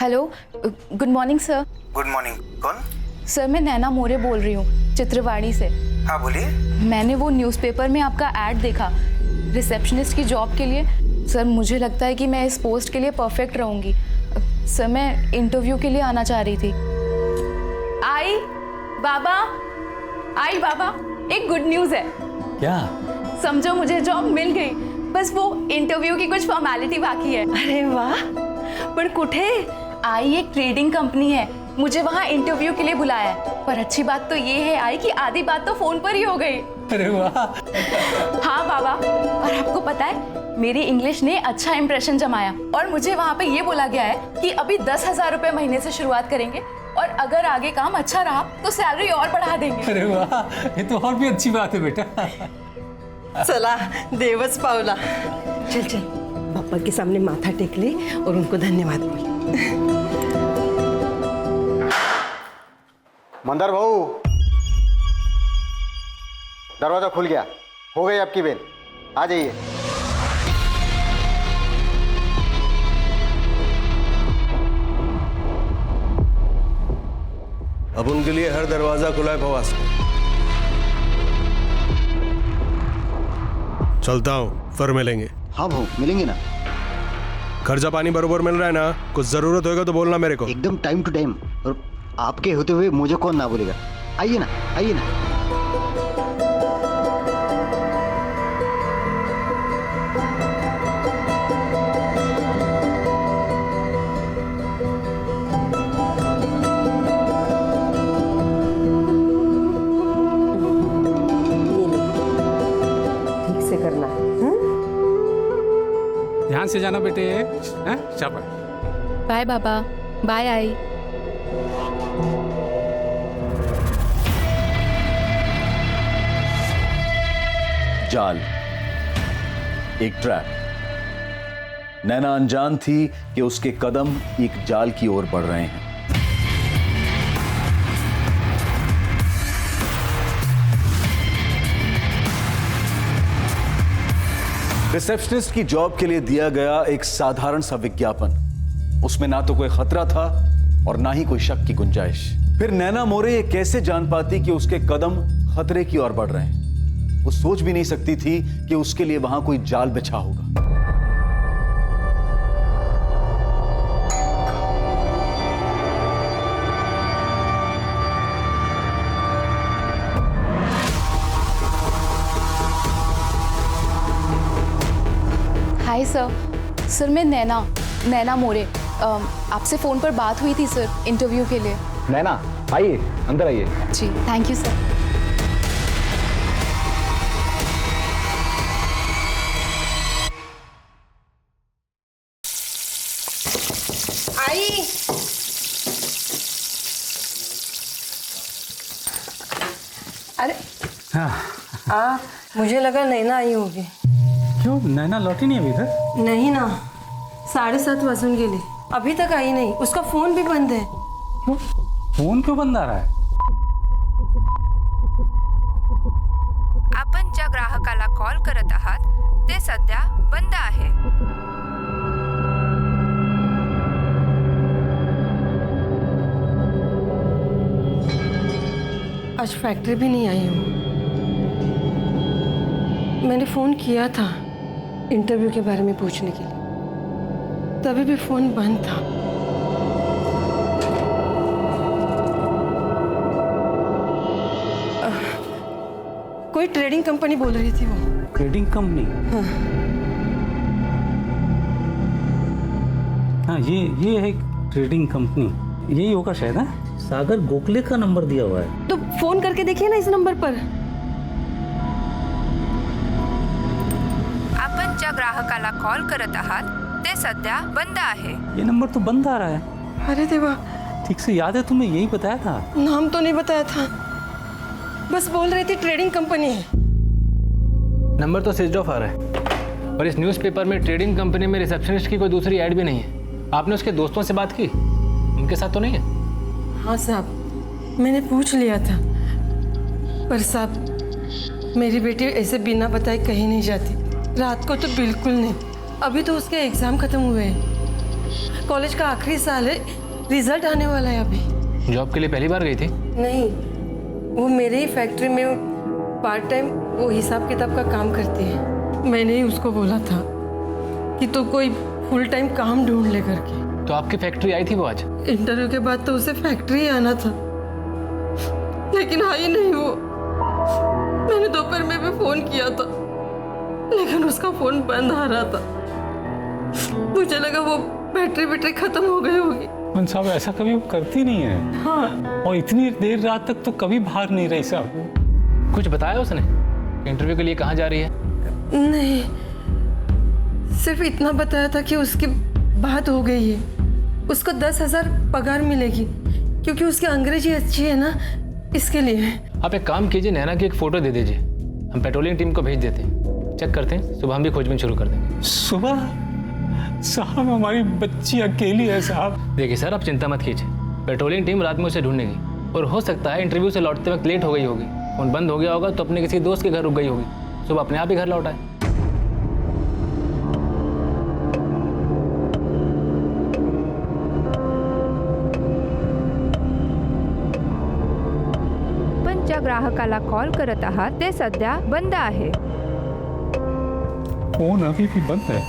Hello, good morning sir. Good morning. कौन? Sir मैं नैना मोरे बोल रही हूँ, चित्रवाड़ी से। हाँ बोलिए। मैंने वो न्यूज़पेपर में आपका ऐड देखा रिसेप्शनिस्ट की जॉब के लिए। सर मुझे लगता है कि मैं इस पोस्ट के लिए परफेक्ट रहूँगी। सर मैं इंटरव्यू के लिए आना चाह रही थी। आई बाबा, एक गुड न्यूज़ है। क्या? समझो मुझे जॉब मिल गई, बस वो इंटरव्यू की कुछ फॉर्मेलिटी बाकी है। अरे वाह, पण कुठे? आई एक ट्रेडिंग कंपनी है, मुझे वहाँ इंटरव्यू के लिए बुलाया है। पर अच्छी बात तो ये है आई कि आधी बात तो फोन पर ही हो गई। अरे वाह। हाँ बाबा, और आपको पता है मेरी इंग्लिश ने अच्छा इंप्रेशन जमाया और मुझे वहाँ पे ये बोला गया है कि अभी 10,000 रुपए महीने से शुरुआत करेंगे और अगर आगे काम अच्छा रहा तो सैलरी और बढ़ा देंगे। अरे वाह, ये तो और भी अच्छी बात है बेटा। चला देवच पावला। चल चल पापा के सामने माथा टेक ले और उनको धन्यवाद बोल। मंदार भाऊ, दरवाजा खुल गया, हो गई आपकी बेल, आ जाइए। अब उनके लिए हर दरवाजा खुला है फवास। चलता हूँ, फिर मिलेंगे। हाँ भाऊ, मिलेंगे ना। खर्चा पानी बरोबर मिल रहा है ना? कुछ जरूरत होगा तो बोलना मेरे को। एकदम टाइम टू टाइम, और आपके होते हुए मुझे कौन ना बोलेगा। आइए ना, आइए ना। ठीक से करना। ध्यान से जाना बेटे। हैं? शाबाश। बाय बाबा, बाय आई। जाल, एक ट्रैप। नैना अनजान थी कि उसके कदम एक जाल की ओर बढ़ रहे हैं। रिसेप्शनिस्ट की जॉब के लिए दिया गया एक साधारण सा विज्ञापन, उसमें ना तो कोई खतरा था और ना ही कोई शक की गुंजाइश। फिर नैना मोरे ये कैसे जान पाती कि उसके कदम खतरे की ओर बढ़ रहे हैं? वो सोच भी नहीं सकती थी कि उसके लिए वहां कोई जाल बिछा होगा। हाय सर मैं नैना मोरे। आपसे फ़ोन पर बात हुई थी सर इंटरव्यू के लिए। नैना आइए, अंदर आइए। जी थैंक यू सर। आई अरे मुझे लगा नैना आई होगी। क्यों, नैना लौटी नहीं अभी तक? नहीं ना, 7:30 वाजून गेले, अभी तक आई नहीं। उसका फोन भी बंद है। क्यों? फोन क्यों बंद आ रहा है? आपण ज्या ग्राहकाला कॉल करत आहात ते सध्या बंद आहे। आज फैक्ट्री भी नहीं आई हूँ। मैंने फ़ोन किया था इंटरव्यू के बारे में पूछने के लिए, तभी भी फ़ोन बंद था। कोई ट्रेडिंग कंपनी बोल रही थी वो। Trading company? हाँ। हाँ, ये है ट्रेडिंग कंपनी, यही होगा शायद। है सागर गोखले का नंबर दिया हुआ है। तो फोन करके देखिए ना इस नंबर पर। आपण ज्या ग्राहकाला कॉल करत आहात ते सध्या बंद आहे। ये नंबर तो बंद आ रहा है। अरे देवा, ठीक से याद है तुम्हें? यही बताया था। नाम तो नहीं बताया था, बस बोल रही थी ट्रेडिंग कंपनी है। नंबर तो स्विच ऑफ आ रहा है, और इस न्यूज़पेपर में ट्रेडिंग कंपनी में रिसेप्शनिस्ट की कोई दूसरी ऐड भी नहीं है। आपने उसके दोस्तों से बात की? उनके साथ तो नहीं है? हाँ साहब, मैंने पूछ लिया था, पर साहब मेरी बेटी ऐसे बिना बताए कहीं नहीं जाती। रात को तो बिल्कुल नहीं। अभी तो उसके एग्ज़ाम ख़त्म हुए हैं। कॉलेज का आखिरी साल है, रिजल्ट आने वाला है अभी। जॉब के लिए पहली बार गई थी? नहीं, वो मेरे ही फैक्ट्री में पार्ट टाइम वो हिसाब किताब का काम करती है। मैंने ही उसको बोला था कि तू कोई फुल टाइम काम ढूंढ ले करके। तो आपकी फैक्ट्री आई थी वो आज? इंटरव्यू के बाद तो उसे फैक्ट्री ही आना था, लेकिन आई नहीं वो। मैंने दोपहर में भी फोन किया था, लेकिन उसका फोन बंद आ रहा था। मुझे लगा वो बैटरी खत्म हो गई होगी। साहब ऐसा कभी वो करती नहीं है। हाँ, और इतनी देर रात तक तो कभी बाहर नहीं रही साहब। कुछ बताया उसने इंटरव्यू के लिए कहाँ जा रही है? नहीं, सिर्फ इतना बताया था कि उसकी बात हो गई है, उसको 10,000 पगार मिलेगी, क्योंकि उसकी अंग्रेजी अच्छी है ना, इसके लिए। आप एक काम कीजिए, नैना की एक फोटो दे दीजिए, हम पेट्रोलिंग टीम को भेज देते हैं, चेक करते हैं, सुबह हम भी खोजबीन शुरू कर देंगे। सुबह? साहब हमारी बच्ची अकेली है साहब। देखिए सर, आप चिंता मत कीजिए, पेट्रोलिंग टीम रात में उसे ढूंढेगी, और हो सकता है इंटरव्यू से लौटते वक्त लेट हो गई होगी, फोन बंद हो गया होगा तो अपने किसी दोस्त के घर रुक गई होगी, सुबह अपने आप ही घर लौट आए। पण ज्या ग्राहकाला कॉल करत आहात ते सध्या बंद आहे। फोन अभी भी बंद है।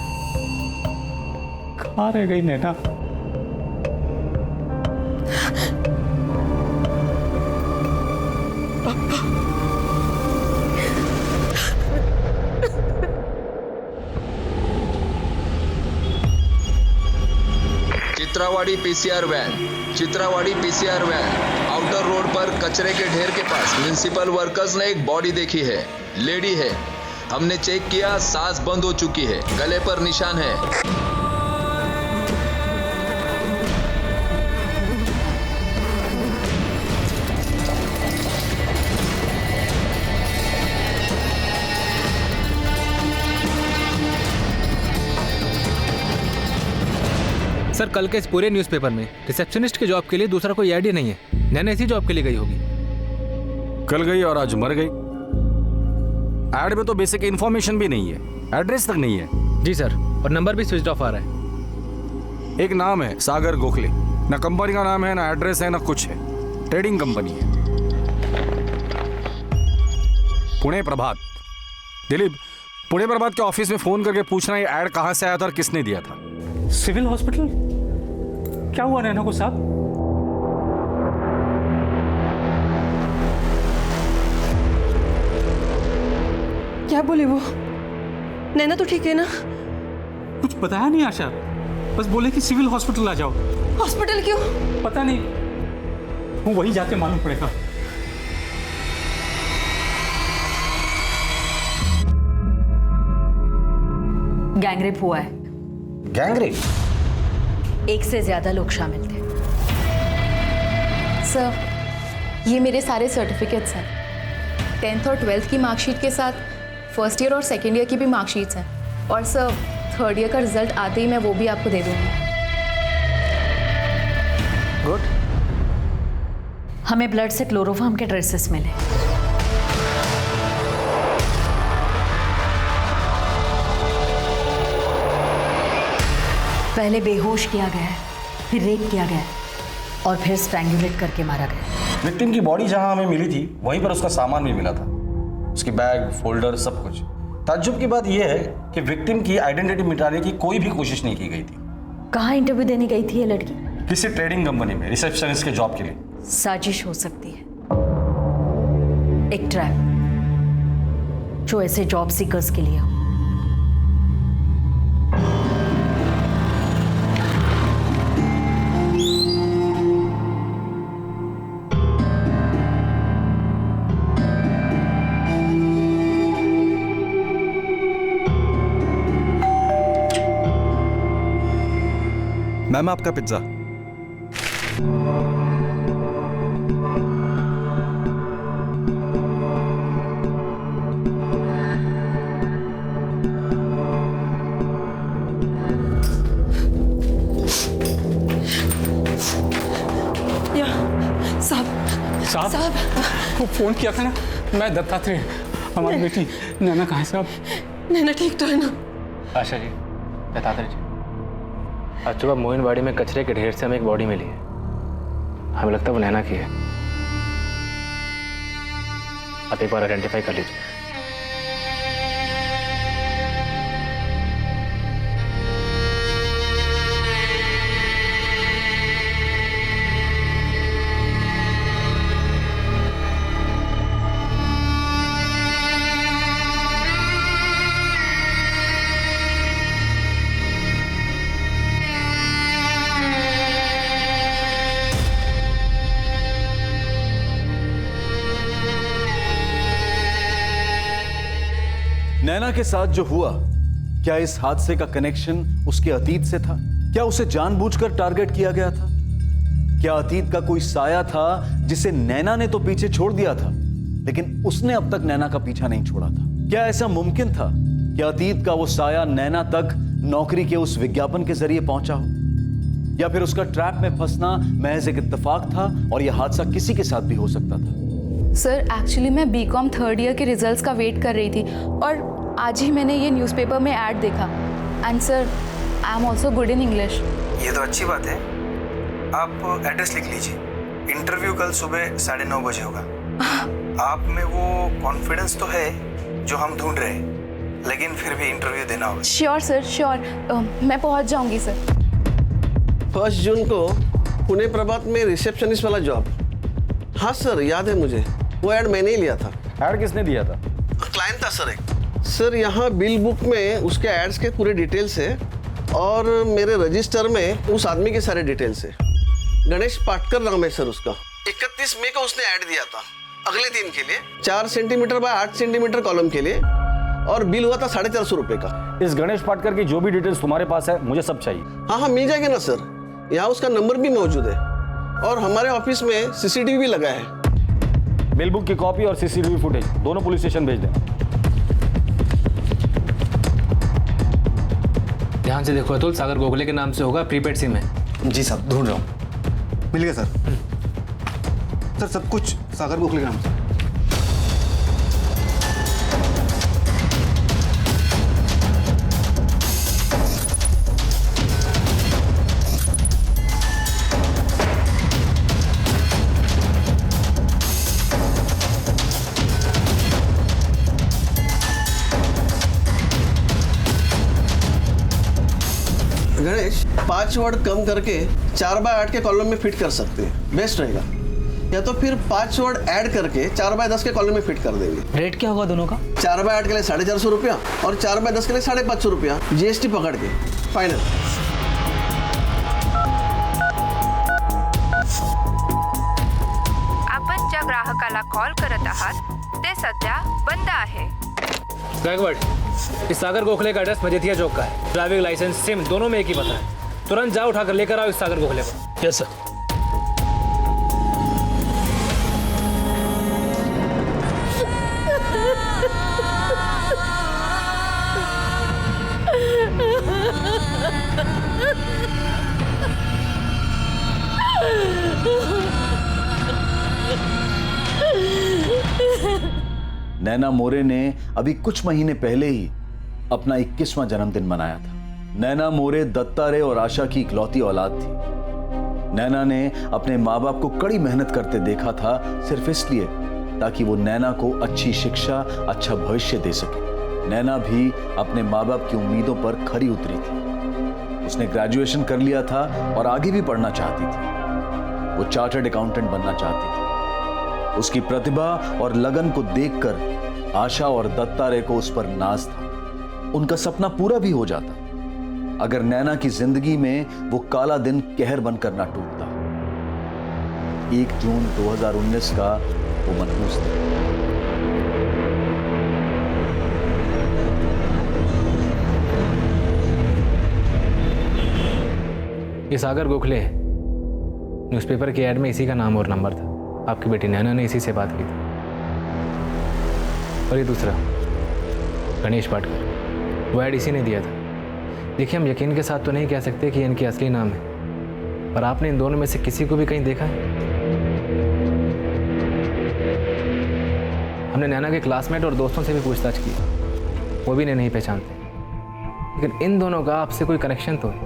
कहाँ रह गई नैना? चित्रावाड़ी पीसीआर वैन आउटर रोड पर कचरे के ढेर के पास म्युनिसिपल वर्कर्स ने एक बॉडी देखी है। लेडी है, हमने चेक किया, सांस बंद हो चुकी है, गले पर निशान है। सर, कल के इस पूरे न्यूज़पेपर में रिसेप्शनिस्ट के जॉब के लिए दूसरा कोई ऐड ही नहीं है। नैना इसी जॉब के लिए गई होगी। कल गई और आज मर गई। ऐड में तो बेसिक इन्फॉर्मेशन भी नहीं है, एड्रेस तक नहीं है। जी सर, और नंबर भी स्विच ऑफ आ रहा है। एक नाम है सागर गोखले, ना कंपनी का नाम है, ना एड्रेस है, ना कुछ है। ट्रेडिंग कंपनी है, पुणे प्रभात। दिलीप, पुणे प्रभात के ऑफिस में फोन करके पूछना ये ऐड कहां से आया था और किसने दिया था। Civil hospital? क्या हुआ नैना को साहब? क्या बोले वो? नैना तो ठीक है ना? कुछ बताया नहीं आशा, बस बोले कि सिविल हॉस्पिटल आ जाओ। हॉस्पिटल क्यों? पता नहीं, वो वही जाके मालूम पड़ेगा। गैंगरेप हुआ है। गैंगरेप? एक से ज्यादा लोग शामिल थे। सर, ये मेरे सारे सर्टिफिकेट्स हैं, 10th और 12th की मार्कशीट के साथ फर्स्ट ईयर और सेकेंड ईयर की भी मार्कशीट्स हैं। और सर, 3rd ईयर का रिजल्ट आते ही मैं वो भी आपको दे दूंगी। गुड। हमें ब्लड से क्लोरोफॉर्म के ट्रेसेस मिले। पहले बेहोश किया गया है, फिर रेप किया गया है, और फिर स्ट्रैंगुलेट करके मारा गया। विक्टिम की बॉडी जहां हमें मिली थी वहीं पर उसका सामान भी मिला था, उसकी बैग, फोल्डर, सब कुछ। ताज्जुब की बात यह है कि विक्टिम की आइडेंटिटी मिटाने की कोई भी कोशिश नहीं की गई थी। कहाँ इंटरव्यू देने गई थी ये लड़की? किसी ट्रेडिंग कंपनी में रिसेप्शनिस्ट के जॉब के लिए। साजिश हो सकती है, एक ट्रैप जो ऐसे जॉब सीकर्स के लिए हो। मैम, आपका पिज्जा। साहब, वो फोन किया था ना, मैं दत्तात्रेय, हमारी बेटी नैना कहाँ है साहब? नैना ठीक तो है ना? आशा जी, दत्तात्रेय जी, आज सुबह मोइनबाड़ी में कचरे के ढेर से हमें एक बॉडी मिली है। हमें लगता है वो नैना की है। आप एक बार आइडेंटिफाई कर लीजिए। नैना के साथ जो हुआ, क्या इस हादसे का कनेक्शन उसके अतीत से था? क्या उसे जानबूझकर टारगेट किया गया था? क्या अतीत का कोई साया था जिसे नैना ने तो पीछे छोड़ दिया था, लेकिन उसने अब तक नैना का पीछा नहीं छोड़ा था? क्या ऐसा मुमकिन था कि अतीत का वो साया नैना तक नौकरी के उस विज्ञापन के जरिए पहुंचा हो? या फिर उसका ट्रैप में फंसना महज एक इत्तेफाक था और यह हादसा किसी के साथ भी हो सकता था? सर एक्चुअली मैं बीकॉम थर्ड ईयर के रिजल्ट्स का वेट कर रही थी और आज ही मैंने ये न्यूज़पेपर में ऐड देखा। And sir I am also good in English. ये तो अच्छी बात है। आप एड्रेस लिख लीजिए। इंटरव्यू कल सुबह 9:30 बजे होगा। आप में वो कॉन्फिडेंस तो है जो हम ढूंढ रहे हैं, लेकिन फिर भी इंटरव्यू देना होगा। श्योर सर श्योर, मैं पहुंच जाऊंगी सर। 1 जून को पुणे प्रभात में रिसेप्शनिस्ट वाला जॉब। हाँ सर याद है मुझे, वो ऐड मैंने ही लिया था। ऐड किसने दिया था? क्लाइंट था सर एक। सर यहाँ बिल बुक में उसके एड्स के पूरे डिटेल्स है और मेरे रजिस्टर में उस आदमी के सारे डिटेल्स है। गणेश पाटकर नाम है सर उसका। 31 मई को उसने ऐड दिया था अगले दिन के लिए, 4 सेंटीमीटर बाय 8 सेंटीमीटर कॉलम के लिए, और बिल हुआ था 450 रुपए का। इस गणेश पाटकर की जो भी डिटेल्स तुम्हारे पास है मुझे सब चाहिए। हाँ मिल जाएगा ना सर, यहाँ उसका नंबर भी मौजूद है और हमारे ऑफिस में CCTV भी लगा है। बिल बुक की कॉपी और CCTV फुटेज दोनों पुलिस स्टेशन भेज दें। ध्यान से देखो अतुल, सागर गोखले के नाम से होगा, प्रीपेड सिम है। जी साहब, ढूंढ रहा हूँ। मिल गया सर। सर सब कुछ सागर गोखले के नाम से। गणेश 5 वर्ड कम करके 4 बाय 8 के कॉलम में फिट कर सकते हैं, बेस्ट रहेगा। या तो फिर 5 वर्ड ऐड करके 4 बाय 10 के कॉलम में फिट कर देंगे। रेट क्या होगा दोनों का? 4 बाय 8 के लिए 450 रुपया और 4 बाय 10 के लिए 550 रुपया, GST पकड़ के फाइनल। आपण ज्या ग्राहकाला कॉल करत आहात ते सध्या बंद आहे। बैकवर्ड, इस सागर गोखले का एड्रेस मजेठिया चौक का है। ड्राइविंग लाइसेंस सिम दोनों में एक ही पता है। तुरंत जाओ उठाकर लेकर आओ इस सागर गोखले को। Yes sir. नैना मोरे ने अभी कुछ महीने पहले ही अपना 21वां जन्मदिन मनाया था। नैना मोरे दत्ता रे और आशा की इकलौती औलाद थी। नैना ने अपने माँ बाप को कड़ी मेहनत करते देखा था, सिर्फ इसलिए ताकि वो नैना को अच्छी शिक्षा, अच्छा भविष्य दे सके। नैना भी अपने माँ बाप की उम्मीदों पर खरी उतरी थी। उसने ग्रेजुएशन कर लिया था और आगे भी पढ़ना चाहती थी। वो चार्टर्ड अकाउंटेंट बनना चाहती थी। उसकी प्रतिभा और लगन को देखकर आशा और दत्ता रे को उस पर नाज था। उनका सपना पूरा भी हो जाता अगर नैना की जिंदगी में वो काला दिन कहर बनकर ना टूटता। 1 जून 2019 का वो मनहूस दिन। ये सागर गोखले न्यूज़पेपर की ऐड में इसी का नाम और नंबर था। आपकी बेटी नैना ने इसी से बात की थी। और ये दूसरा गणेश पाटकर, वो ऐड इसी ने दिया था। देखिए, हम यकीन के साथ तो नहीं कह सकते कि इनकी असली नाम है, पर आपने इन दोनों में से किसी को भी कहीं देखा है? हमने नैना के क्लासमेट और दोस्तों से भी पूछताछ की, वो भी इन्हें नहीं पहचानते। लेकिन इन दोनों का आपसे कोई कनेक्शन तो है।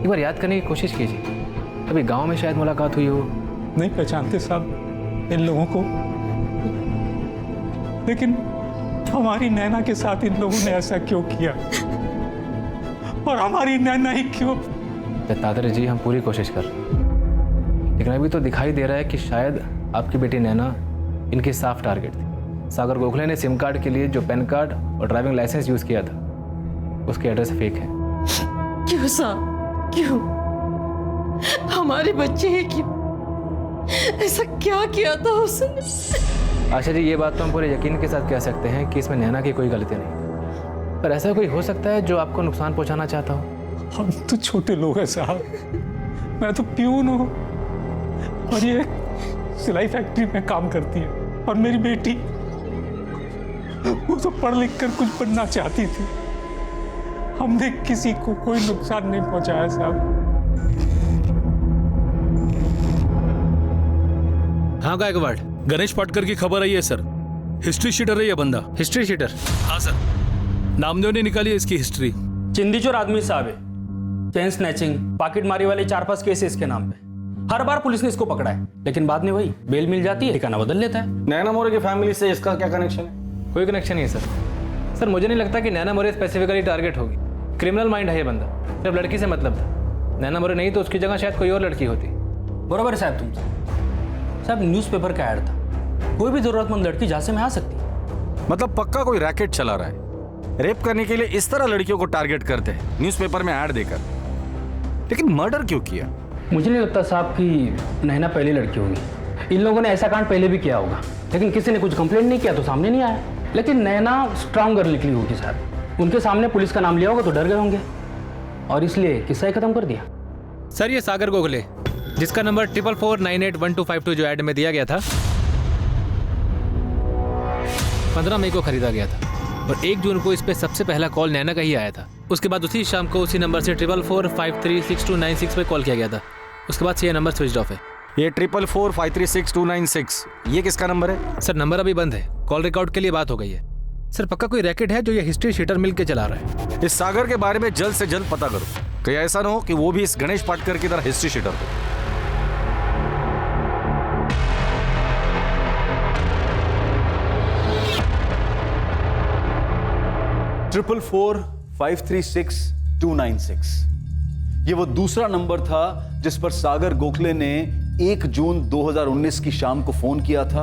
एक बार याद करने की कोशिश कीजिए, अभी गांव में शायद मुलाकात हुई हो। नहीं पहचानते साहब इन लोगों को, लेकिन हमारी नैना के साथ इन लोगों ने ऐसा क्यों किया, और हमारी नैना ही क्यों? दत्तात्रेय जी, हम पूरी कोशिश कर रहे हैं, लेकिन अभी तो दिखाई दे रहा है कि शायद आपकी बेटी नैना इनकी साफ टारगेट थी। सागर गोखले ने सिम कार्ड के लिए जो पैन कार्ड और ड्राइविंग लाइसेंस यूज किया था, उसके एड्रेस फेक है। क्यों साहब, क्यों? हमारे बच्चे हैं, क्यों? ऐसा क्या किया था उसने? आशा जी, ये बात तो हम पूरे यकीन के साथ कह सकते हैं कि इसमें नैना की कोई गलती नहीं, पर ऐसा कोई हो सकता है जो आपको नुकसान पहुंचाना चाहता हो। हम तो छोटे लोग हैं साहब, मैं तो प्यून हूँ और ये सिलाई फैक्ट्री में काम करती है, और मेरी बेटी वो तो पढ़ लिख कर कुछ बनना चाहती थी। हमने किसी को कोई नुकसान नहीं पहुंचाया साहब। हाँ गायकवाड़, गणेश पाटकर की खबर आई है सर। हिस्ट्री शीटर है ये बंदा। History sheeter? हाँ सर, नामदेव ने निकाली है इसकी हिस्ट्री। चिंदीचोर आदमी साहब है, चेन स्नैचिंग, पॉकेट मारी वाले 4-5 केस है इसके नाम पे। हर बार पुलिस ने इसको पकड़ा है, लेकिन बाद में वही बेल मिल जाती है, ठिकाना बदल लेता है। नैना मोरे की फैमिली से इसका क्या कनेक्शन है? कोई कनेक्शन नहीं है सर। सर, मुझे नहीं लगता कि नैना मोरे स्पेसिफिकली टारगेट होगी। क्रिमिनल माइंड है ये बंदा, सिर्फ लड़की से मतलब था। नैना मोरे नहीं तो उसकी जगह शायद कोई और लड़की होती। बराबर है साहब तुम साहब, न्यूज़पेपर का ऐड था, कोई भी जरूरतमंद लड़की जहां से में आ सकती है। मतलब पक्का कोई रैकेट चला रहा है, रेप करने के लिए इस तरह लड़कियों को टारगेट करते हैं न्यूज़पेपर में ऐड देकर। लेकिन मर्डर क्यों किया? मुझे नहीं लगता साहब कि नैना पहली लड़की होगी। इन लोगों ने ऐसा कांड पहले भी किया होगा, लेकिन किसी ने कुछ कंप्लेंट नहीं किया तो सामने नहीं आया। लेकिन नैना स्ट्रांग गर्ल निकली होगी साहब, उनके सामने पुलिस का नाम लिया होगा तो डर गए होंगे और इसलिए किस्सा ही खत्म कर दिया। सर, ये सागर गोखले जिसका नंबर 44498125 जो ऐड में दिया गया था, 15 मई को खरीदा गया था और 1 जून को इस पे सबसे पहला कॉल नैना का ही आया था। उसके बाद उसी शाम को उसी नंबर से 44453626 पे कॉल किया गया था। उसके बाद से ये नंबर स्विच ऑफ है। ये 44453626 ये किसका नंबर है? सर, नंबर अभी बंद है, कॉल रिकॉर्ड के लिए बात हो गई है। सर, पक्का कोई रैकेट है जो ये हिस्ट्री शीटर मिल के चला रहा है। इस सागर के बारे में जल्द से जल्द पता करो, कहीं ऐसा ना हो कि वो भी इस गणेश पाटकर की तरह हिस्ट्री शीटर हो। ट्रिपल 4536 ये वो दूसरा नंबर था जिस पर सागर गोखले ने 1 जून 2019 की शाम को फोन किया था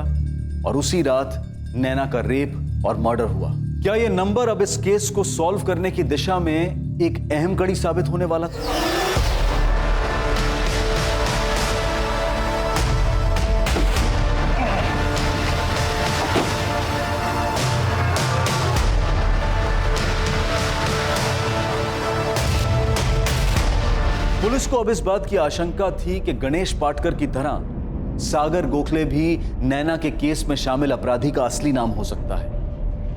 और उसी रात नैना का रेप और मर्डर हुआ। क्या यह नंबर अब इस केस को सॉल्व करने की दिशा में एक अहम कड़ी साबित होने वाला था? पुलिस को अब इस बात की आशंका थी कि गणेश पाटकर की तरह सागर गोखले भी नैना के केस में शामिल अपराधी का असली नाम हो सकता है,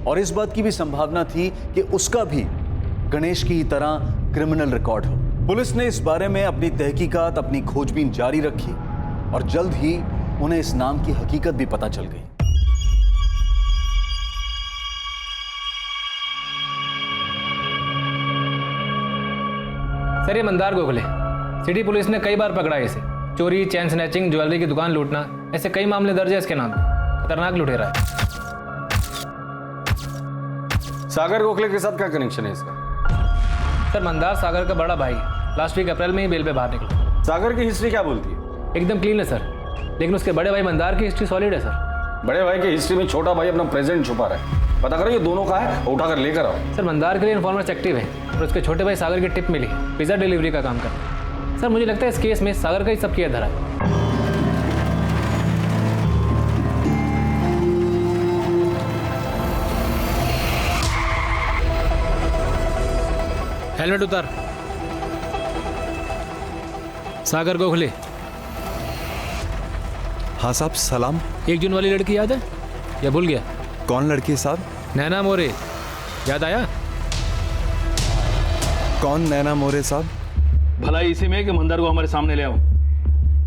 और इस बात की भी संभावना थी कि उसका भी गणेश की ही तरह क्रिमिनल रिकॉर्ड हो। पुलिस ने इस बारे में अपनी तहकीकात, अपनी खोजबीन जारी रखी और जल्द ही उन्हें इस नाम की हकीकत भी पता चल गई। सर, ये मंदार गोखले, सिटी पुलिस ने कई बार पकड़ा है इसे। चोरी, चैन स्नैचिंग, ज्वेलरी की दुकान लूटना, ऐसे कई मामले दर्ज है इसके नाम पे। खतरनाक लुटेरा है। सागर गोखले के साथ क्या कनेक्शन है इसका? सर, मंदार सागर का बड़ा भाई है। लास्ट वीक अप्रैल में ही बेल पे बाहर निकला। सागर की हिस्ट्री क्या बोलती है? एकदम क्लीन है सर, लेकिन उसके बड़े भाई मंदार की हिस्ट्री सॉलिड है सर। बड़े भाई की हिस्ट्री में छोटा भाई अपना प्रेजेंट छुपा रहा है। पता करो ये दोनों का है, उठाकर लेकर आओ। सर, मंदार के लिए इन्फॉर्मर्स एक्टिव है और उसके छोटे भाई सागर की टिप मिली, पिज्जा डिलीवरी का काम करते हैं। सर, मुझे लगता है इस केस में सागर का ही सब किया धरा है। हेलमेट उतार। सागर गोखले। हाँ साहब, सलाम। 1 जून वाली लड़की याद है या भूल गया? कौन लड़की साहब? नैना मोरे, याद आया? कौन नैना मोरे साहब? भला इसी में कि मंदार को हमारे सामने ले आओ।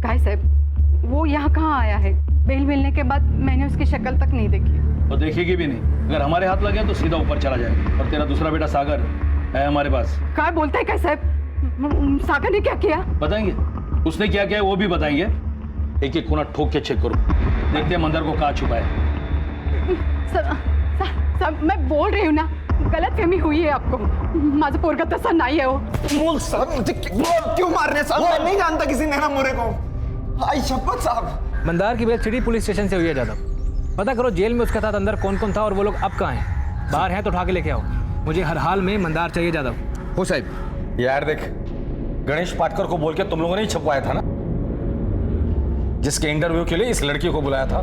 काय साहब, वो यहाँ कहाँ आया है? बेल मिलने के बाद मैंने उसकी शक्ल तक नहीं देखी। और देखेगी भी नहीं। अगर हमारे हाथ लगे तो सीधा ऊपर चला जाएगा। और तेरा दूसरा बेटा सागर है हमारे पास। क्या बोलता है काय साहब? सागर ने क्या किया? बताएंगे, उसने क्या किया है वो भी बताएंगे। एक एक कोना ठोक के चेक करो, देखते हैं मंदार को कहाँ छुपा है। सर मैं बोल रही हूँ ना, गलतफहमी हुई है आपको। माझं पोरगा तसा नाही है वो। बोल साहब, मुझे क्यों मार रहे हैं साहब? मैं नहीं जानता किसी नैना मोरे को। आई शपथ साहब। मंदार की बात सिटी पुलिस स्टेशन से हुई है जादव। पता करो जेल में उसके साथ अंदर कौन कौन था और वो लोग अब कहाँ हैं। बाहर हैं तो उठा के लेके आओ। मुझे हर हाल में मंदार चाहिए जादव। हो साहब। यार देख, गणेश पाटकर को बोल के तुम लोगों ने ही छपवाया था ना, जिसके इंटरव्यू के लिए इस लड़की को बुलाया था।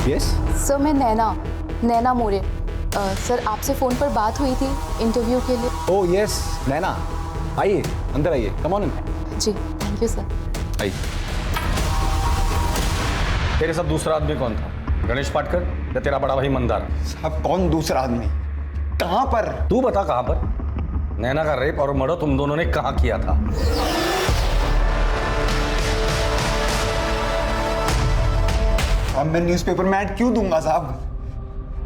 यस सर, मैं नैना मोरे। सर, आपसे फ़ोन पर बात हुई थी इंटरव्यू के लिए। ओह यस नैना, आइए अंदर आइए, कम ऑन इन। जी थैंक यू सर। आई। तेरे साथ दूसरा आदमी कौन था? गणेश पाटकर या तेरा बड़ा भाई मंदार? साहब कौन दूसरा आदमी? कहां पर? तू बता कहां पर? नैना का रेप और मर्डर तुम दोनों ने कहां किया था? अब मैं न्यूज़पेपर में ऐड क्यों दूंगा साहब?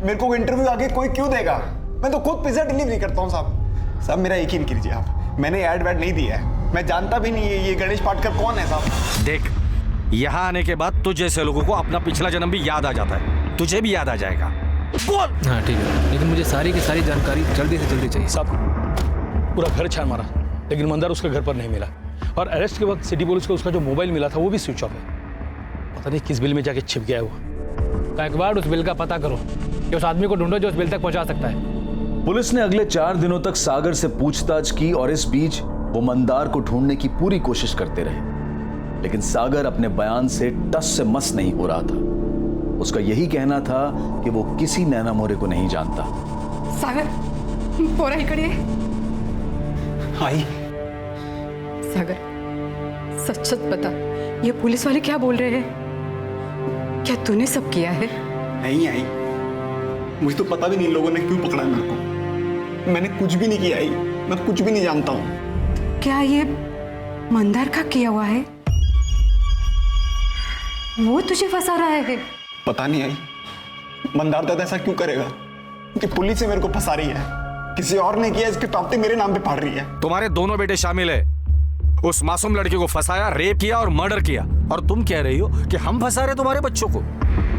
मेरे को इंटरव्यू आगे कोई क्यों देगा? मैं तो खुद पिज्जा डिलीवरी करता हूँ साहब। साहब मेरा यकीन कीजिए आप, मैंने ऐड वैड नहीं दिया है। मैं जानता भी नहीं है ये गणेश पाटकर कौन है साहब। देख, यहाँ आने के बाद तुझ जैसे लोगों को अपना पिछला जन्म भी याद आ जाता है। तुझे भी याद आ जाएगा। बोल। हाँ ठीक है, लेकिन मुझे सारी की सारी जानकारी जल्दी से जल्दी चाहिए। साहब पूरा घर छान मारा, लेकिन मंदार उसके घर पर नहीं मिला। और अरेस्ट के वक्त सिटी पुलिस को उसका जो मोबाइल मिला था वो भी स्विच ऑफ है। पता नहीं किस बिल में जाके छिप गया है वो। गायकवाड़, उस बिल का पता करो कि उस आदमी को ढूंढो जो उस बिल तक पहुंचा सकता है। पुलिस ने अगले 4 दिनों तक सागर से पूछताछ की और इस बीच वो मंदार को ढूंढने की पूरी कोशिश करते रहे, लेकिन सागर अपने बयान से टस से मस नहीं हो रहा था। उसका यही कहना था कि वो किसी नैना मोरे को नहीं जानता। सागर, पोरा इकडे ये। आई। सागर, सच सच बता, ये पुलिस वाले क्या बोल रहे हैं? क्या तूने सब किया है? नहीं आई, मुझे तो पता भी नहीं इन लोगों ने क्यों पकड़ा मेरे को। मैंने कुछ भी नहीं किया आई, मैं कुछ भी नहीं जानता हूँ। क्या ये मंदार का किया हुआ है? वो तुझे फंसा रहा है? पता नहीं आई, मंदार दादा ऐसा क्यों करेगा कि पुलिस से मेरे को फंसा रही है? किसी और ने किया, इसके टॉपते मेरे नाम पे फाड़ रही है। तुम्हारे दोनों बेटे शामिल है। उस मासूम लड़की को फंसाया, रेप किया और मर्डर किया, और तुम कह रही हो कि हम फंसा रहे तुम्हारे बच्चों को।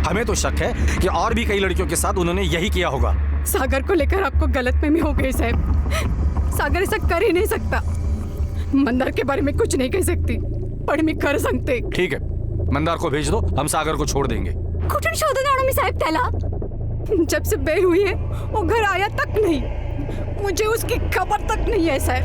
हमें तो शक है कि और भी कई लड़कियों के साथ उन्होंने यही किया होगा। सागर को लेकर आपको गलतफहमी हो गई साहब। सागर ऐसा कर ही नहीं सकता। मंदार के बारे में कुछ नहीं कह सकती, पर मैं कर सकते। ठीक है, मंदार को भेज दो, हम सागर को छोड़ देंगे। कुठून शोधून आणू मी साहेब त्याला? जब से बेल हुई है वो घर आया तक नहीं, मुझे उसकी खबर तक नहीं है साहब।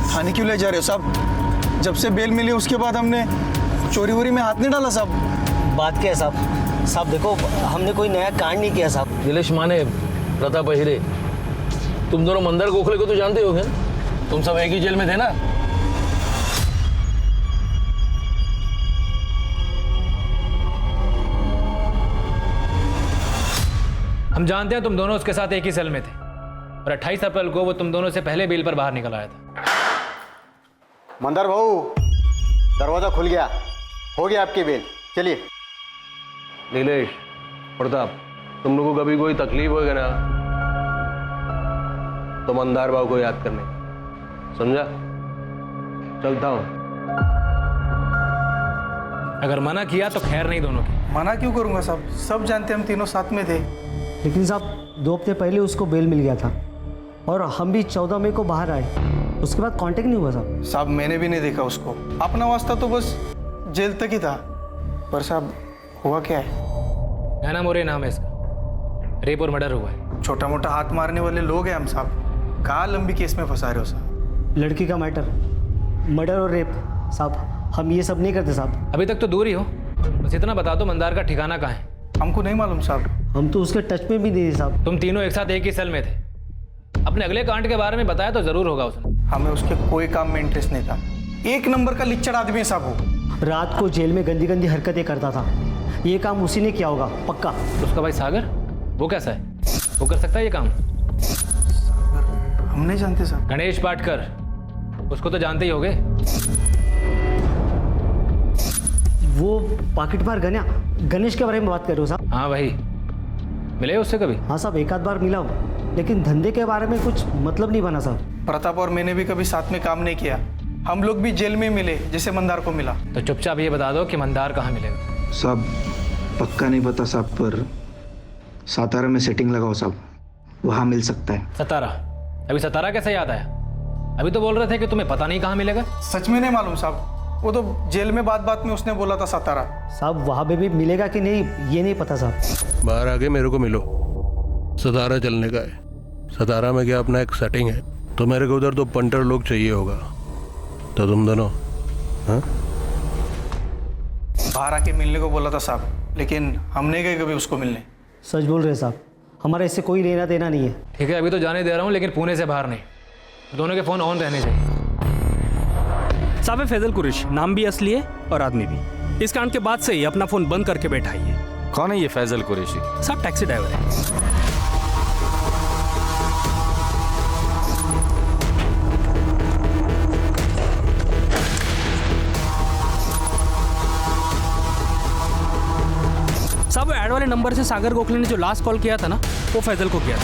थाने क्यों ले जा रहे हो साहब? जब से बेल मिली उसके बाद हमने चोरी वोरी में हाथ नहीं डाला साहब। बात क्या है साहब? साहब देखो, हमने कोई नया कांड नहीं किया साहब। नीलेश माने, प्रताप अहिरे, तुम दोनों मंदार गोखले को तो जानते होगे, तुम सब एक ही जेल में थे ना? हम जानते हैं तुम दोनों उसके साथ एक ही सेल में थे और 28 अप्रैल को वो तुम दोनों से पहले बेल पर बाहर निकल आया था। मंदार भाऊ, दरवाजा खुल गया, हो गया आपकी बेल, चलिए। नीलेश, प्रताप, तुम लोगों को कभी कोई तकलीफ होगा ना तो मंदार भाव को याद करने, समझा? चलता हूं। अगर मना किया तो खैर नहीं दोनों की। मना क्यों करूंगा साहब? सब जानते हम तीनों साथ में थे। लेकिन साहब 2 हफ्ते पहले उसको बेल मिल गया था और हम भी 14 मई को बाहर आए, उसके बाद कांटेक्ट नहीं हुआ साहब। साहब मैंने भी नहीं देखा उसको, अपना वास्ता तो बस जेल तक ही था। पर साहब हुआ क्या है? नैना मोरे नाम है इसका, रेप और मर्डर हुआ है। छोटा मोटा हाथ मारने वाले लोग हैं हम साहब, कहाँ लंबी केस में फंसा रहे हो साहब? लड़की का मैटर, मर्डर और रेप साहब, हम ये सब नहीं करते साहब। अभी तक तो दूर ही हो, बस इतना बता दो मंदार का ठिकाना कहाँ है? हमको नहीं मालूम साहब। हम तो उसके टच में भी नहीं थे साहब। तुम तीनों एक साथ एक ही सेल में थे, अपने अगले कांड के बारे में बताया तो जरूर होगा उसने। हमें उसके कोई काम में इंटरेस्ट नहीं था। 1 नंबर का लिच्चड़ आदमी है साहब वो। रात को जेल में गंदी गंदी हरकतें करता था, ये काम उसी ने किया होगा पक्का। उसका भाई सागर, वो कैसा है? वो कर सकता है ये काम? हम नहीं जानते साहब। गणेश पाटकर, उसको तो जानते ही होगे। वो पॉकेट मार गणेश के बारे में बात कर रहे हो साहब? हाँ वही, मिले उससे कभी? हाँ साहब, एक आध बार मिला हूँ, लेकिन धंधे के बारे में कुछ मतलब नहीं बना साहब। प्रताप और मैंने भी कभी साथ में काम नहीं किया। हम लोग भी जेल में मिले जैसे मंदार को मिला। तो चुपचाप ये बता दो कि मंदार कहाँ मिलेगा। साहब पक्का नहीं पता साहब, पर सातारा में सेटिंग लगाओ साहब, वहाँ मिल सकता है। सतारा? अभी सतारा कैसे याद आया? अभी तो बोल रहे थे कि तुम्हें पता नहीं कहाँ मिलेगा। सच में नहीं मालूम साहब, वो तो जेल में बात में उसने बोला था सतारा। साहब वहाँ पे भी मिलेगा कि नहीं ये नहीं पता साहब। बाहर आके मेरे को मिलो, सतारा चलने का है। सतारा में क्या अपना एक सेटिंग है, तो मेरे को उधर तो पंटर लोग चाहिए होगा, तो तुम दोनों हाँ? बाहर आके मिलने को बोला था साहब, लेकिन हम नहीं गए कभी उसको मिलने। सच बोल रहे साहब, हमारा इससे कोई लेना देना नहीं है। ठीक है, अभी तो जाने दे रहा हूँ, लेकिन पुणे से बाहर नहीं। दोनों के फ़ोन ऑन रहने चाहिए। साहब है फैजल कुरैशी, नाम भी असली है और आदमी भी। इस कांड के बाद से ही अपना फोन बंद करके बैठा ही है। कौन है ये फैजल कुरैशी? साहब टैक्सी ड्राइवर है। साहब ऐड वाले नंबर से सागर गोखले ने जो लास्ट कॉल किया था ना, वो फैजल को किया था।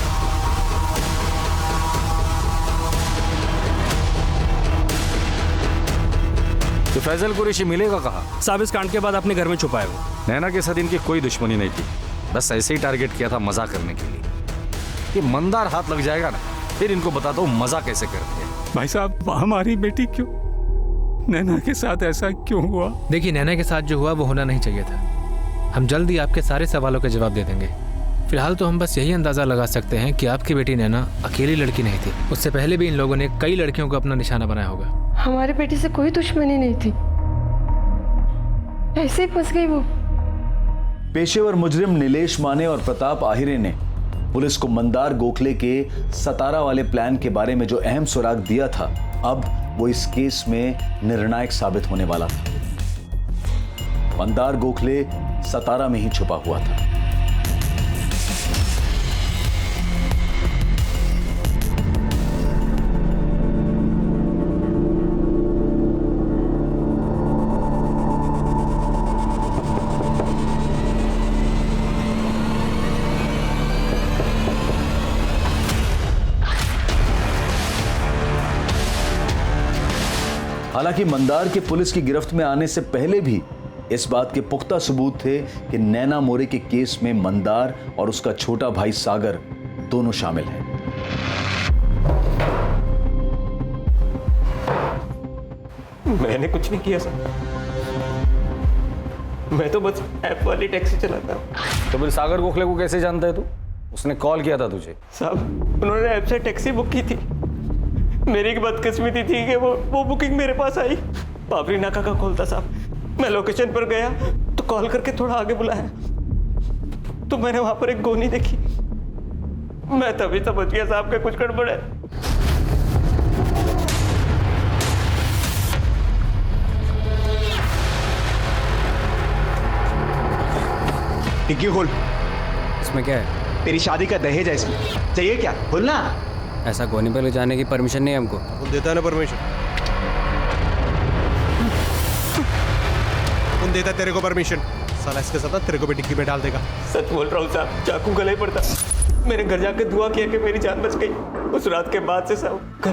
तो फैजल कुरैशी मिलेगा कहाँ? साहब इस कांड के बाद अपने घर में छुपा है वो। नैना के साथ इनकी कोई दुश्मनी नहीं थी, बस ऐसे ही टारगेट किया था मजा करने के लिए। ये मंदार हाथ लग जाएगा ना, फिर इनको बताता हूँ मजा कैसे करते हैं। भाई साहब हमारी बेटी क्यों, नैना के साथ ऐसा क्यों हुआ? देखिए, नैना के साथ जो हुआ वो होना नहीं चाहिए था। हम जल्द ही आपके सारे सवालों के जवाब दे देंगे। फिलहाल तो हम बस यही अंदाजा लगा सकते हैं कि आपकी बेटी नैना अकेली लड़की नहीं थी। उससे पहले भी इन लोगों ने कई लड़कियों को अपना निशाना बनाया होगा। हमारी बेटी से कोई दुश्मनी नहीं थी, ऐसे ही फंस गई वो। पेशेवर मुजरिम नीलेश माने और प्रताप आहिरे ने पुलिस को मंदार गोखले के सतारा वाले प्लान के बारे में जो अहम सुराग दिया था, अब वो इस केस में निर्णायक साबित होने वाला था। मंदार गोखले सतारा में ही छुपा हुआ था। हालांकि मंदार के पुलिस की गिरफ्त में आने से पहले भी इस बात के पुख्ता सबूत थे कि नैना मोरे के केस में मंदार और उसका छोटा भाई सागर दोनों शामिल हैं। मैंने कुछ नहीं किया सर, मैं तो बस ऐप वाली टैक्सी चलाता हूँ। तो फिर सागर गोखले को कैसे जानता है तू? उसने कॉल किया था तुझे? साहब उन्होंने ऐप से टैक्सी बुक की थी। मेरी एक बदकिस्मती थी कि वो बुकिंग मेरे पास आई। बाबरी नाका का कॉल था साहब। मैं लोकेशन पर गया तो कॉल करके थोड़ा आगे बुलाया तो मैंने वहां पर एक गोनी देखी। मैं तभी समझ गया साहब के कुछ गड़बड़ है। डिक्की खोल। इसमें क्या है? तेरी शादी का दहेज है इसमें, चाहिए क्या? खोलना। ऐसा गोनी पे ले जाने की परमिशन नहीं है हमको। कौन देता है ना परमिशन? कौन देता तेरे को परमिशन? साला इसके साथ तेरे को भी डिक्की में डाल देगा। सच बोल रहा हूँ साहब, चाकू गले पड़ता। मेरे घर जाकर दुआ किया कि मेरी जान बच गई। उस रात के बाद से साहब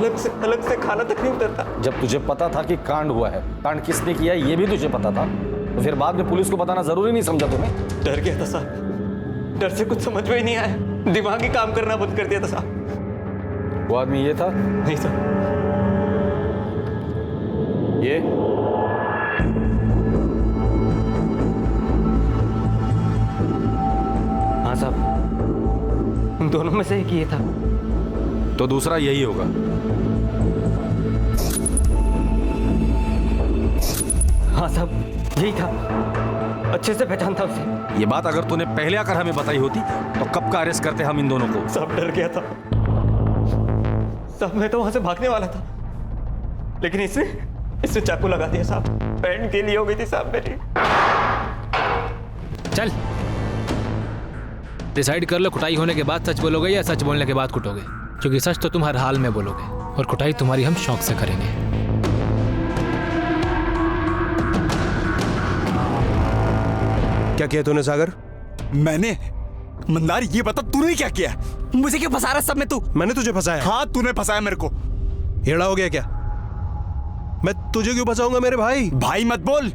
अलग से खाना तक नहीं उतरता। जब तुझे पता था कि कांड हुआ है, कांड किसने किया है ये भी तुझे पता था, तो फिर बाद में पुलिस को बताना जरूरी नहीं समझा तुम्हें? डर गया था साहब, डर से कुछ समझ में ही नहीं आया, दिमाग ही काम करना बंद कर दिया था साहब। वो आदमी ये था? नहीं सर। ये हाँ साहब, उन दोनों में से एक ये था। तो दूसरा यही होगा। हाँ साहब यही था, अच्छे से पहचान था उसे। ये बात अगर तूने पहले आकर हमें बताई होती तो कब का अरेस्ट करते हम इन दोनों को? साहब डर गया था साहब, मैं तो वहां से भागने वाला था, लेकिन इससे चाकू लगा दिया साहब। पैंट के लिए हो गई थी साहब मेरी। चल डिसाइड कर लो, कुटाई होने के बाद सच बोलोगे या सच बोलने के बाद कुटोगे? क्योंकि सच तो तुम हर हाल में बोलोगे और कुटाई तुम्हारी हम शौक से करेंगे। क्या किया तूने सागर? मैंने? मंदार ये बता तूने क्या किया? मुझे क्यों फंसा रहा सब में तू? मैंने तुझे फंसाया? हाँ तूने फंसाया मेरे को। हेड़ा हो गया क्या? मैं तुझे क्यों फंसाऊंगा मेरे भाई? भाई मत बोल।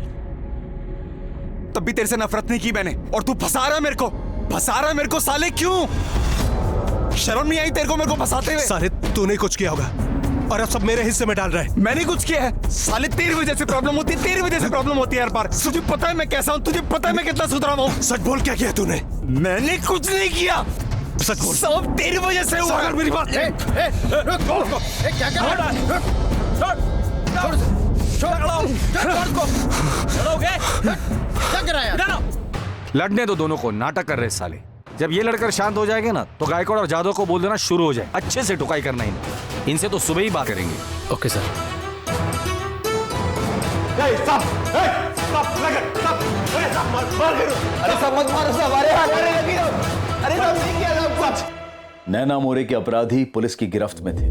तब भी तेरे से नफरत नहीं की मैंने, और तू फंसा रहा है मेरे को, फंसा रहा है मेरे को साले। क्यों? शर्म नहीं आई तेरे को मेरे को फंसाते हुए? साले तूने कुछ किया होगा और अब सब मेरे हिस्से में डाल रहा है। मैंने कुछ किया है? साले तेरी वजह से प्रॉब्लम होती है, तेरी वजह से प्रॉब्लम होती है हर बार। तुझे पता है मैं कैसा हूँ, तुझे पता है मैं कितना सुधरा हुआ हूँ। सच बोल, क्या किया तूने? मैंने कुछ नहीं किया, सच बोल। सब तेरी वजह से हुआ। सागर मेरी बात क्या कराया? लड़ने दो दोनों को, नाटक कर रहे साले। जब ये लड़कर शांत हो जाएंगे ना तो गायकवाड़ और जादव को बोल देना शुरू हो जाए, अच्छे से टुकाई करना इन्हें। इनसे तो सुबह ही बात करेंगे। Okay sir. नैना मोरे के अपराधी पुलिस की गिरफ्त में थे,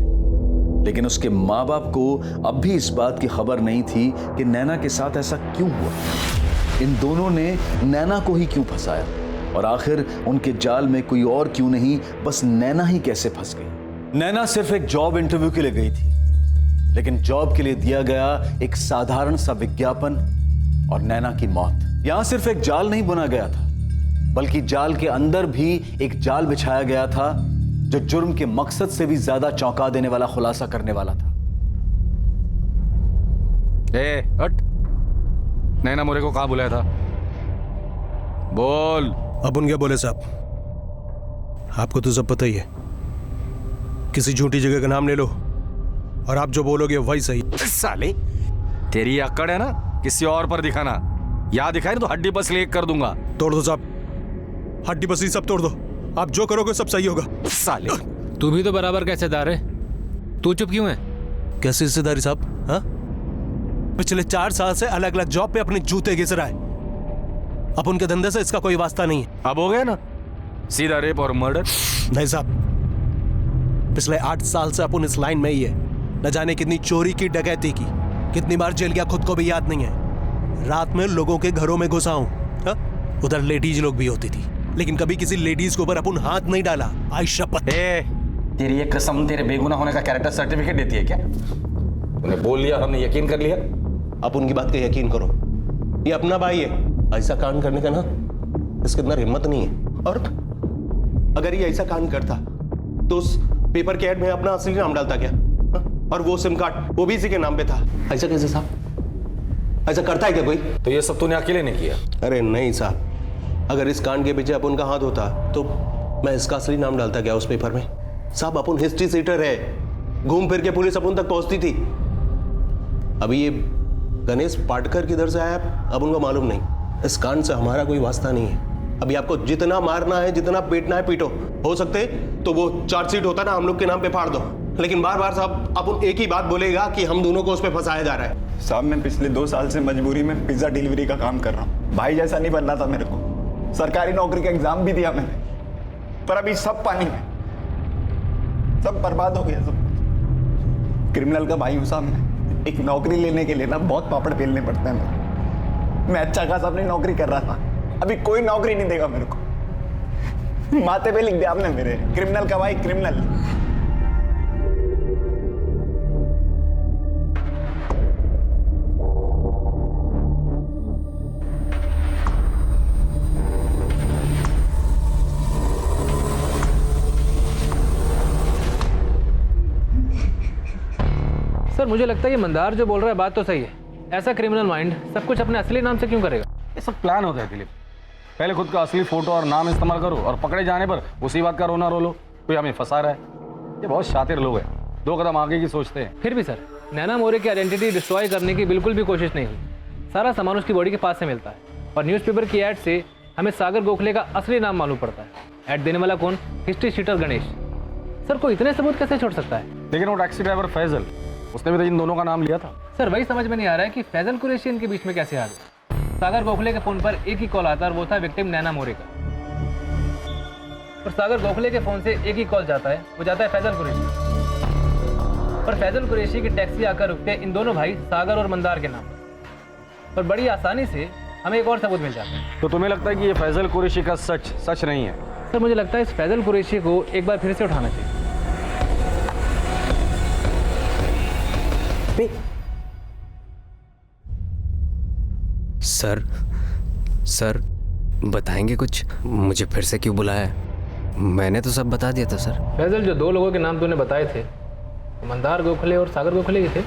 लेकिन उसके माँ बाप को अब भी इस बात की खबर नहीं थी कि नैना के साथ ऐसा क्यों हुआ। इन दोनों ने नैना को ही क्यों फंसाया, और आखिर उनके जाल में कोई और क्यों नहीं, बस नैना ही कैसे फंस गई। नैना सिर्फ एक जॉब इंटरव्यू के लिए गई थी, लेकिन जॉब के लिए दिया गया एक साधारण सा विज्ञापन और नैना की मौत। यहां सिर्फ एक जाल नहीं बुना गया था, बल्कि जाल के अंदर भी एक जाल बिछाया गया था जो जुर्म के मकसद से भी ज्यादा चौंका देने वाला खुलासा करने वाला था। हट, नैना मोरे को कहां बुलाया था? बोल। अपन क्या बोले साहब, आपको तो सब पता ही है। किसी झूठी जगह का नाम ले लो और आप जो बोलोगे वही सही। साले तेरी अक्कड़ है ना, किसी और पर दिखाना। याद दिखाए ना तो हड्डी पसली एक कर दूंगा। तोड़ दो साहब, हड्डी पसली सब तोड़ दो। आप जो करोगे सब सही होगा। साले तू भी तो बराबर का हिस्सेदार है, तू चुप क्यों है? कैसे हिस्सेदारी साहब? हाँ, पिछले 4 साल से अलग अलग जॉब पे अपने जूते घिस रहा है। अब उनके धंधे से इसका कोई वास्ता नहीं है। अब हो गया ना सीधा रेप और मर्डर? नहीं साहब, पिछले 8 साल से अपन इस लाइन में ही है। न जाने कितनी चोरी की, डकैती की, कितनी बार जेल गया खुद को भी याद नहीं है। रात में लोगों के घरों में घुसा हूं। उधर लेडीज लोग भी होती थी, लेकिन कभी किसी लेडीज के ऊपर अपन हाथ नहीं डाला। आई शपथ। तेरी ये कसम तेरे बेगुनाह होने का कैरेक्टर सर्टिफिकेट देती है क्या? तूने बोल लिया, हमने यकीन कर लिया। अब उनकी बात का यकीन करो, ये अपना भाई है। ऐसा कांड करने का ना इसके अंदर हिम्मत नहीं है। और अगर ये ऐसा कांड करता तो उस पेपर के ऐड में अपना असली नाम डालता क्या? और वो सिम कार्ड वो भी इसी के नाम पे था। ऐसा कैसे साहब? ऐसा करता है क्या कोई? तो ये सब तूने अकेले नहीं किया? अरे नहीं साहब, अगर इस कांड के पीछे अपन का हाथ होता तो मैं इसका असली नाम डालता क्या उस पेपर में? साहब अपन हिस्ट्री सीटर है, घूम फिर के पुलिस अपन तक पहुंचती थी। अभी ये गणेश पाटकर किधर से आया अब उनको मालूम नहीं। इस कांड से हमारा कोई वास्ता नहीं है। अभी आपको जितना मारना है, जितना पीटना है पीटो। हो सकते तो वो चार्जशीट होता ना हम लोग के नाम पे फाड़ दो, लेकिन बार बार साहब अपन एक ही बात बोलेगा कि हम दोनों को उस पर फंसाया जा रहा है। साहब मैं पिछले 2 साल से मजबूरी में पिज्जा डिलीवरी का काम कर रहा हूँ। भाई जैसा नहीं बनना था मेरे को। सरकारी नौकरी का एग्जाम भी दिया मैंने, पर अभी सब पानी में, सब बर्बाद हो गया। सब क्रिमिनल का भाई हूँ साहब मैं। एक नौकरी लेने के लिए ना बहुत पापड़ बेलने पड़ते हैं। मैं अच्छा खासा अपनी नौकरी कर रहा था, अभी कोई नौकरी नहीं देगा मेरे को। माथे पे लिख दिया आपने मेरे, क्रिमिनल का भाई क्रिमिनल। सर मुझे लगता है ये मंदार जो बोल रहा है बात तो सही है। ऐसा क्रिमिनल माइंड सब कुछ अपने असली नाम से क्यों करेगा? ये सब प्लान होता है दिलीप। पहले खुद का असली फोटो और नाम इस्तेमाल करो और पकड़े जाने पर उसी बात का रोना रो लो, कोई हमें फंसा रहा है। ये बहुत शातिर लोग हैं, 2 कदम आगे की सोचते हैं। फिर भी सर नैना मोरे की आइडेंटिटी डिस्ट्रॉय करने की बिल्कुल भी कोशिश नहीं हुई। सारा सामान उसकी बॉडी के पास से मिलता है और न्यूज़पेपर की ऐड से हमें सागर गोखले का असली नाम मालूम पड़ता है। ऐड देने वाला कौन? History sheeter Ganesh. सर को इतने सबूत कैसे छोड़ सकता है? लेकिन वो टैक्सी ड्राइवर फैजल, उसने भी तो इन दोनों का नाम लिया था। सर वही समझ में नहीं आ रहा है कि फैजल कुरैशी इनके बीच में कैसे आ गए। सागर गोखले के फोन पर एक ही कॉल आता है और वो था विक्टिम नैना मोरे का। और सागर गोखले के फोन से एक ही कॉल जाता है, वो जाता है फैजल कुरैशी। और फैजल कुरैशी की टैक्सी आकर रुकते हैं इन दोनों भाई सागर और मंदार के नाम पर। बड़ी आसानी से हमें एक और सबूत मिल जाता है। तो तुम्हें लगता है कि ये फैजल कुरैशी का सच नहीं है? सर मुझे लगता है इस फैजल कुरैशी को एक बार फिर से उठाना चाहिए। सर बताएंगे कुछ? मुझे फिर से क्यों बुलाया है? मैंने तो सब बता दिया था सर। फैजल, जो 2 लोगों के नाम तूने बताए थे, मंदार गोखले और सागर गोखले ही थे।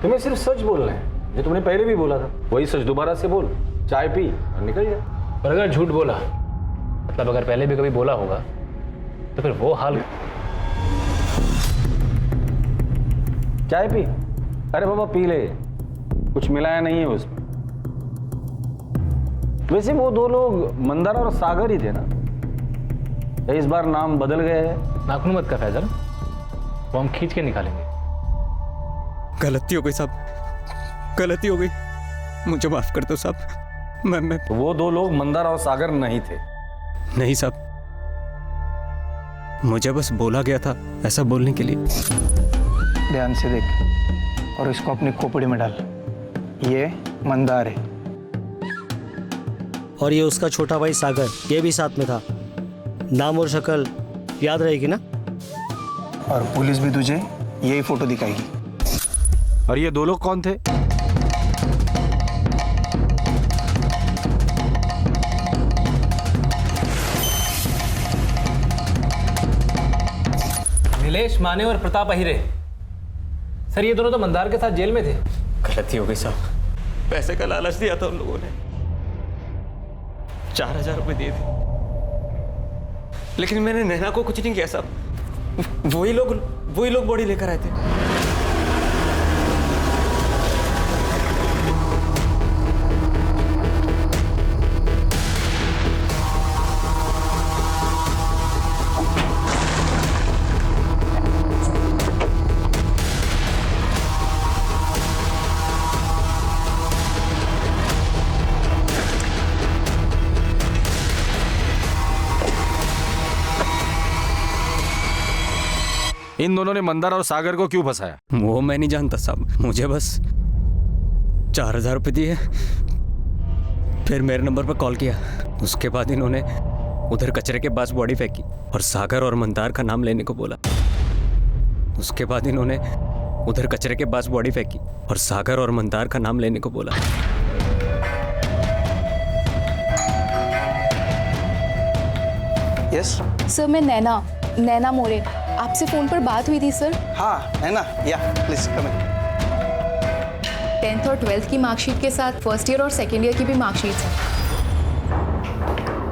तुम्हें सिर्फ सच बोलना है, जो तुमने पहले भी बोला था वही सच दोबारा से बोल, चाय पी और निकल जा। और अगर झूठ बोला, मतलब अगर पहले भी कभी बोला होगा, तो फिर वो हाल। चाय पी। अरे बाबा पी ले, कुछ मिलाया नहीं है उसमें। वैसे वो 2 लोग मंदार और सागर ही थे ना? इस बार नाम बदल गए हैं। नाखून मत का फैजल, वो हम खींच के निकालेंगे। गलती हो गई साहब, गलती हो गई, मुझे माफ कर दो साहब। मैं तो वो 2 लोग मंदार और सागर नहीं थे? नहीं साहब, मुझे बस बोला गया था ऐसा बोलने के लिए। ध्यान से देख और इसको अपनी खोपड़ी में डाल। ये मंदार है और ये उसका छोटा भाई सागर, ये भी साथ में था। नाम और शक्ल याद रहेगी ना? और पुलिस भी तुझे यही फोटो दिखाएगी। और ये 2 लोग कौन थे? नीलेश माने और प्रताप अहिरे। सर ये दोनों तो मंदार के साथ जेल में थे। गलती हो गई साहब, पैसे का लालच दिया था उन लोगों ने, 4000 रुपए दिए थे, लेकिन मैंने नैना को कुछ नहीं किया साहब। वही लोग बॉडी लेकर आए थे। इन दोनों ने मंदार और सागर को क्यों फंसाया? वो मैं नहीं जानता साहब, मुझे बस 4000 रुपये दिए, फिर मेरे नंबर पर कॉल किया। उसके बाद इन्होंने उधर कचरे के पास बॉडी फेंकी और सागर और मंदार का नाम लेने को बोला। उसके बाद इन्होंने उधर कचरे के पास बॉडी फेंकी और सागर और मंदार का नाम लेने को बोला। यस सर, मैं नैना मोरे, आपसे फोन पर बात हुई थी सर। हाँ नैना, या प्लीज कम इन। 10th और 12th की मार्कशीट के साथ फर्स्ट ईयर और सेकेंड ईयर की भी मार्कशीट है।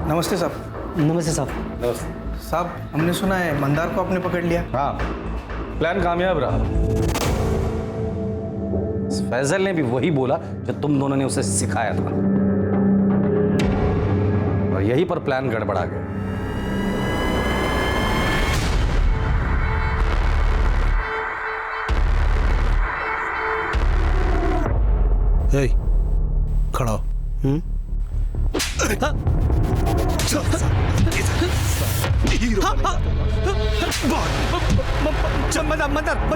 नमस्ते साहब। नमस्ते साहब। नमस्ते साहब, हमने सुना है मंदार को आपने पकड़ लिया। हाँ, प्लान कामयाब रहा। फैजल ने भी वही बोला जो तुम दोनों ने उसे सिखाया था, और यहीं पर प्लान गड़बड़ा गया। हे, खड़ा हो।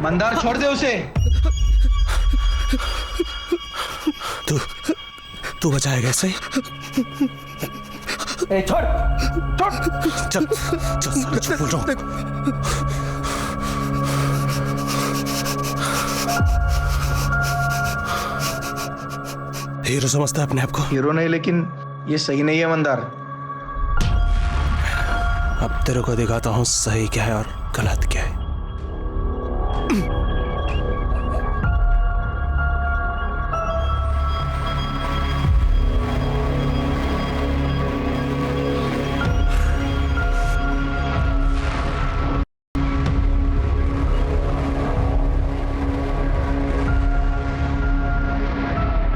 मंदार छोड़ दे उसे। तू बचाएगा ऐसे? छोड़ चल साला चुप हो जाओ। हीरो समझता है अपने आप को? हीरो नहीं, लेकिन ये सही नहीं है मंदार। अब तेरे को दिखाता हूँ सही क्या है और गलत क्या है।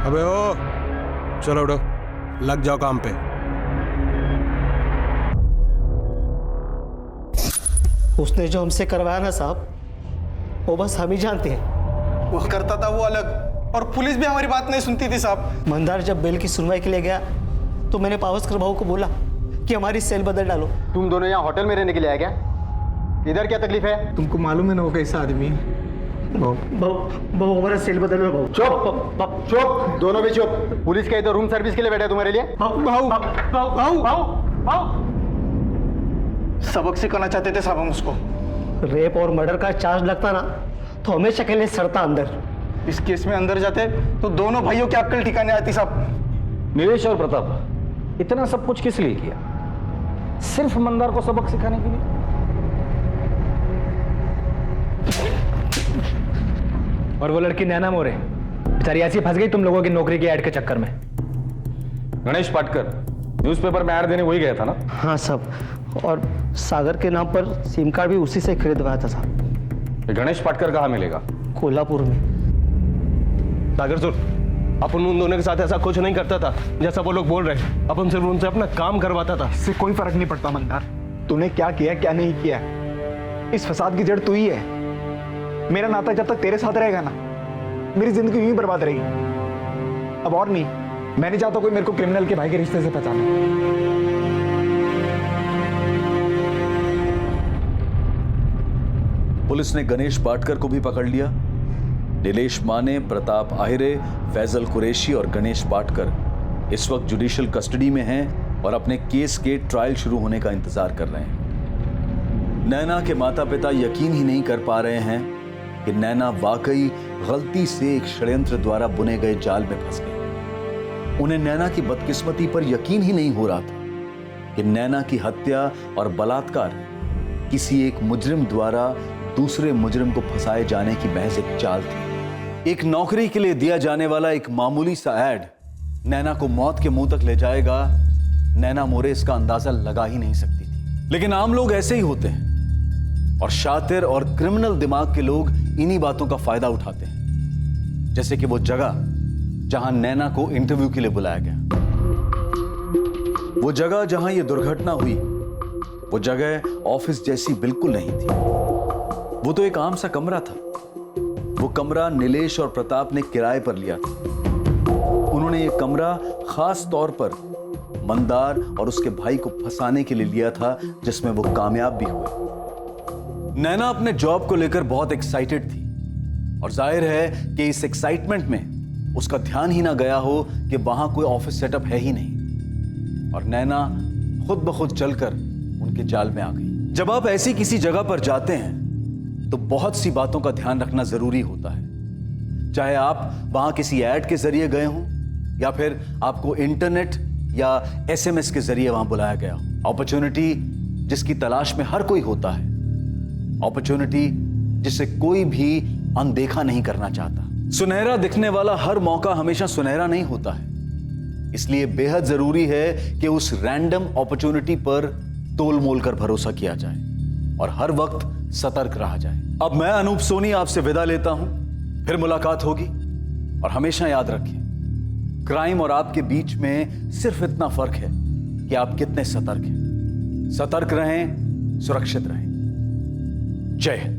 अबे ओ, चलो उठो, लग जाओ काम पे। उसने जो हमसे करवाया ना साहब, वो बस हम ही जानते हैं। वो करता था वो अलग, और पुलिस भी हमारी बात नहीं सुनती थी साहब। मंदार जब बेल की सुनवाई के लिए गया तो मैंने पावस्कर भाऊ को बोला कि हमारी सेल बदल डालो। तुम दोनों यहाँ होटल में रहने के लिए आए क्या? इधर क्या तकलीफ है? तुमको मालूम है ना वो कैसा आदमी है? बहु हमारा सेल बदल में बहु। चुप चुप, दोनों भी चुप। पुलिस का तो रूम सर्विस के लिए बैठा है तुम्हारे लिए। सबक सिखाना चाहते थे साहब हम उसको। रेप और मर्डर का चार्ज लगता ना तो हमेशा के लिए सड़ता अंदर। इस केस में अंदर जाते तो दोनों भाइयों की अक्ल ठिकाने आती साहब। निलेश और प्रताप, इतना सब कुछ किस लिए किया? सिर्फ मंदार को सबक सिखाने के लिए? और वो लड़की नैना मोरे बेचारी ऐसी फंस गई तुम लोगों की नौकरी की ऐड के चक्कर में। गणेश पाटकर न्यूज़पेपर में ऐड देने वही गया था ना? हाँ साहब, और सागर के नाम पर सिम कार्ड भी उसी से खरीदवाया था साहब। ये गणेश पाटकर कहाँ मिलेगा? कोल्हापुर में। सागर सुन, अपन उन दोनों के साथ ऐसा कुछ नहीं करता था जैसा वो लोग बोल रहे। अपन सिर्फ उनसे अपना काम करवाता था। इससे कोई फर्क नहीं पड़ता मंदार, तूने क्या किया क्या नहीं किया। इस फसाद की जड़ तू ही है। मेरा नाता जब तक तेरे साथ रहेगा ना, मेरी जिंदगी यूं ही बर्बाद रहेगी। अब और नहीं, मैं नहीं चाहता कोई मेरे को क्रिमिनल के भाई के रिश्ते से पहचाने। पुलिस ने गणेश पाटकर को भी पकड़ लिया। नीलेश माने, प्रताप आहिरे, फैजल कुरैशी और गणेश पाटकर इस वक्त जुडिशियल कस्टडी में हैं और अपने केस के ट्रायल शुरू होने का इंतजार कर रहे हैं। नैना के माता पिता यकीन ही नहीं कर पा रहे हैं कि नैना वाकई गलती से एक षड्यंत्र द्वारा बुने गए जाल में फंस गई। उन्हें नैना की बदकिस्मती पर यकीन ही नहीं हो रहा था कि नैना की हत्या और बलात्कार किसी एक मुजरिम द्वारा दूसरे मुजरिम को फंसाए जाने की महज एक चाल थी। एक नौकरी के लिए दिया जाने वाला एक मामूली सा ऐड नैना को मौत के मुंह तक ले जाएगा। नैना मोरे इसका अंदाजा लगा ही नहीं सकती थी। लेकिन आम लोग ऐसे ही होते हैं और शातिर और क्रिमिनल दिमाग के लोग इन्हीं बातों का फायदा उठाते हैं। जैसे कि वो जगह जहां नैना को इंटरव्यू के लिए बुलाया गया, वो जगह जहां यह दुर्घटना हुई, वो जगह ऑफिस जैसी बिल्कुल नहीं थी। वो तो एक आम सा कमरा था। वो कमरा नीलेश और प्रताप ने किराए पर लिया था। उन्होंने ये कमरा खास तौर पर मंदार और उसके भाई को फंसाने के लिए लिया था, जिसमें वो कामयाब भी हुए। नैना अपने जॉब को लेकर बहुत एक्साइटेड थी और जाहिर है कि इस एक्साइटमेंट में उसका ध्यान ही ना गया हो कि वहां कोई ऑफिस सेटअप है ही नहीं और नैना खुद ब खुद चलकर उनके जाल में आ गई। जब आप ऐसी किसी जगह पर जाते हैं तो बहुत सी बातों का ध्यान रखना जरूरी होता है। चाहे आप वहां किसी ऐड के जरिए गए हों या फिर आपको इंटरनेट या एसएमएस के जरिए वहां बुलाया गया हो। अपॉर्चुनिटी जिसकी तलाश में हर कोई होता है, अपॉर्चुनिटी जिसे कोई भी अनदेखा नहीं करना चाहता। सुनहरा दिखने वाला हर मौका हमेशा सुनहरा नहीं होता है, इसलिए बेहद जरूरी है कि उस रैंडम अपॉर्चुनिटी पर तोल मोल कर भरोसा किया जाए और हर वक्त सतर्क रहा जाए। अब मैं अनूप सोनी आपसे विदा लेता हूं, फिर मुलाकात होगी और हमेशा याद रखिए, क्राइम और आपके बीच में सिर्फ इतना फर्क है कि आप कितने सतर्क हैं। सतर्क रहें, सुरक्षित रहें। जय हिंद।